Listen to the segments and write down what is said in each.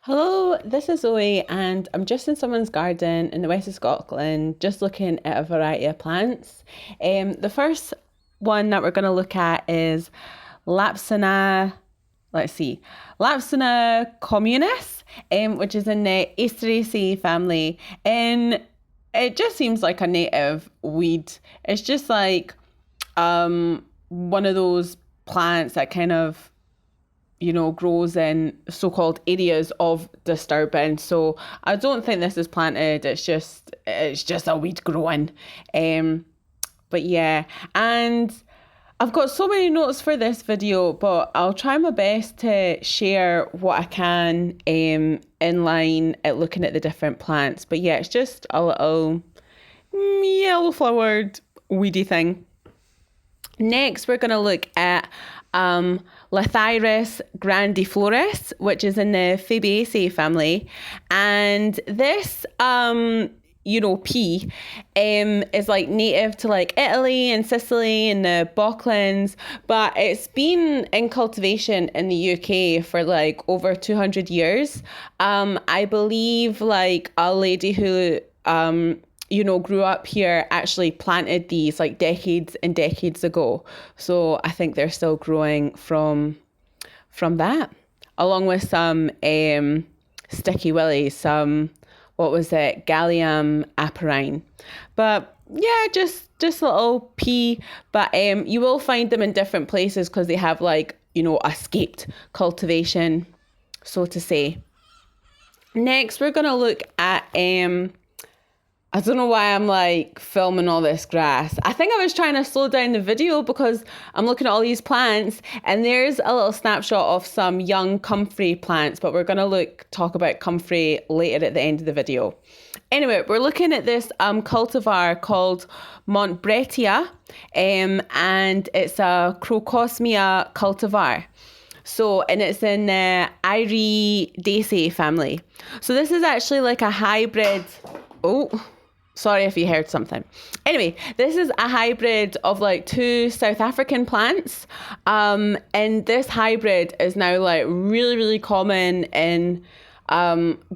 Hello, this is Zoe, and I'm just in someone's garden in the west of Scotland, just looking at a variety of plants. The first one that we're going to look at is Lapsana, Lapsana communis, which is in the Asterceae family. And it just seems like a native weed. It's just like one of those plants that kind of grows in so-called areas of disturbance. So I don't think this is planted. It's just a weed growing. But yeah, and I've got so many notes for this video, but I'll try my best to share what I can in line at looking at the different plants. But yeah, it's just a little yellow flowered weedy thing. Next, we're going to look at Lathyrus grandiflorus, which is in the Fabaceae family. And this, pea is like native to like Italy and Sicily and the Balkans, but it's been in cultivation in the UK for like over 200 years. I believe like a lady who grew up here actually planted these like decades and decades ago. So I think they're still growing from that, along with some sticky willies, what was it, Gallium aperine. But yeah, just a little pea. But you will find them in different places because they have like, escaped cultivation, so to say. Next, we're going to look at I don't know why I'm like filming all this grass. I think I was trying to slow down the video because I'm looking at all these plants, and there's a little snapshot of some young comfrey plants, but we're going to talk about comfrey later at the end of the video. Anyway, we're looking at this cultivar called Montbretia, and it's a crocosmia cultivar. So, and it's in the Iridaceae family. So this is actually like a hybrid. Oh, sorry if you heard something. Anyway, this is a hybrid of like two South African plants. And this hybrid is now like really, really common in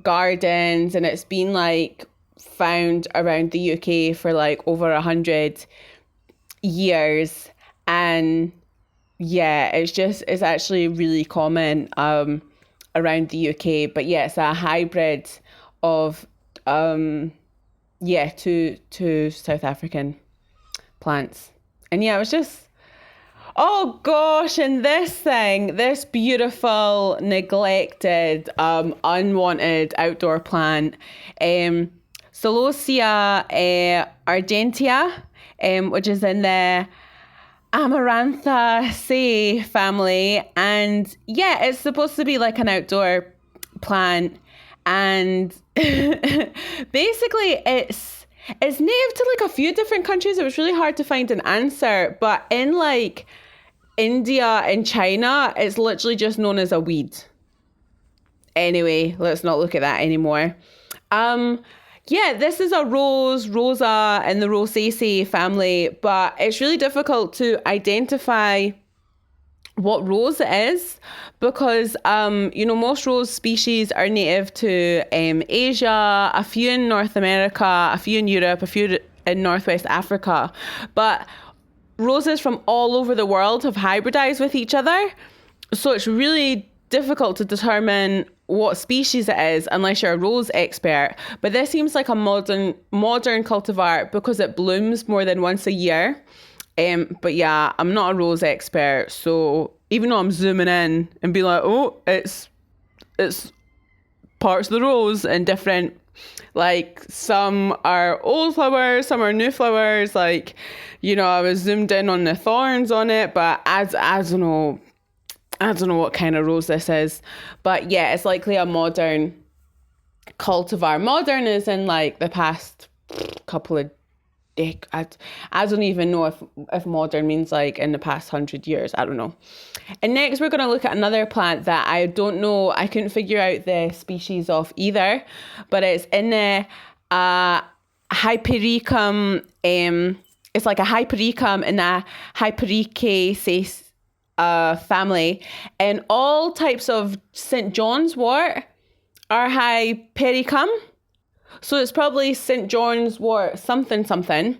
gardens. And it's been like found around the UK for like over 100 years. And yeah, it's actually really common around the UK. But yeah, it's a hybrid of two South African plants. And yeah, it was just, oh gosh, and this beautiful, neglected, unwanted outdoor plant, Celosia argentea, which is in the Amaranthaceae family. And yeah, it's supposed to be like an outdoor plant. And basically it's native to like a few different countries. It was really hard to find an answer, but in like India and China, it's literally just known as a weed. Anyway, let's not look at that anymore. This is a Rosa in the Rosaceae family, but it's really difficult to identify what rose it is because most rose species are native to Asia, a few in North America, a few in Europe, a few in Northwest Africa, but roses from all over the world have hybridized with each other, so it's really difficult to determine what species it is unless you're a rose expert. But this seems like a modern cultivar because it blooms more than once a year. But yeah, I'm not a rose expert, so even though I'm zooming in and be like, oh, it's parts of the rose and different, like some are old flowers, some are new flowers. Like, I was zoomed in on the thorns on it, but I don't know what kind of rose this is. But yeah, it's likely a modern cultivar. Modern is in like the past couple of I don't even know if modern means like in the past 100 years. I don't know. And next we're going to look at another plant that I don't know. I couldn't figure out the species of either, but it's in the Hypericum. It's like a Hypericum in the Hypericaceae family, and all types of St. John's wort are Hypericum. So it's probably St. John's wort something something.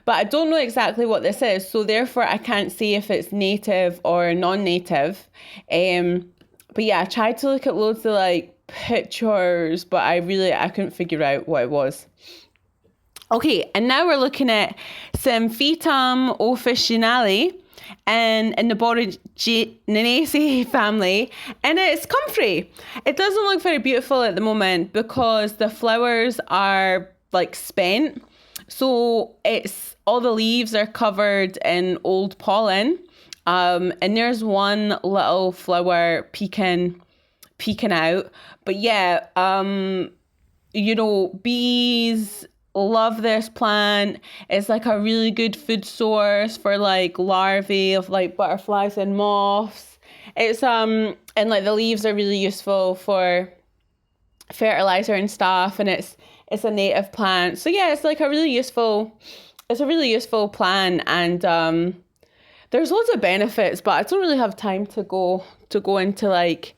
But I don't know exactly what this is. So therefore I can't say if it's native or non-native. But yeah, I tried to look at loads of like pictures, but I couldn't figure out what it was. Okay, and now we're looking at Symphytum officinale and in the Boraginaceae family, and it's comfrey. It doesn't look very beautiful at the moment because the flowers are like spent. So it's all the leaves are covered in old pollen. And there's one little flower peeking out. But yeah, bees love this plant. It's like a really good food source for like larvae of like butterflies and moths. It's and like the leaves are really useful for fertilizer and stuff, and it's a native plant. So yeah, it's a really useful plant, and there's loads of benefits, but I don't really have time to go into like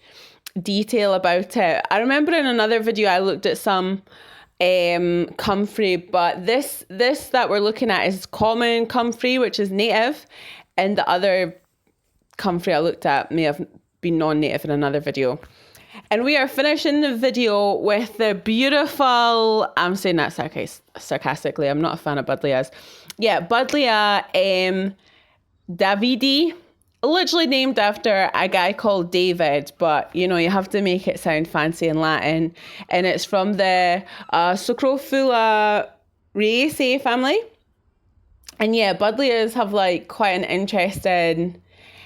detail about it. I remember in another video I looked at some comfrey, but this that we're looking at is common comfrey, which is native, and the other comfrey I looked at may have been non-native in another video. And we are finishing the video with the beautiful, I'm saying that sarcastically, I'm not a fan of Buddlejas. Yeah, Buddleja davidii, literally named after a guy called David, but you have to make it sound fancy in Latin. And it's from the Scrophulariaceae family. And yeah, Buddlejas have like quite an interesting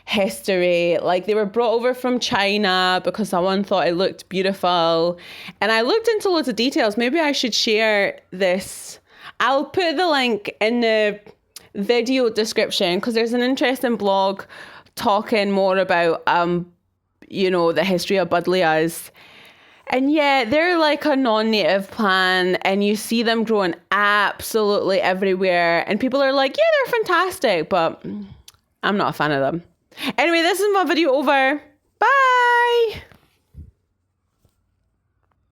history. Like they were brought over from China because someone thought it looked beautiful. And I looked into loads of details. Maybe I should share this. I'll put the link in the video description because there's an interesting blog talking more about the history of Buddlejas. And yeah, they're like a non-native plant, and you see them growing absolutely everywhere, and people are like, yeah, they're fantastic, but I'm not a fan of them. Anyway, this is my video over. Bye.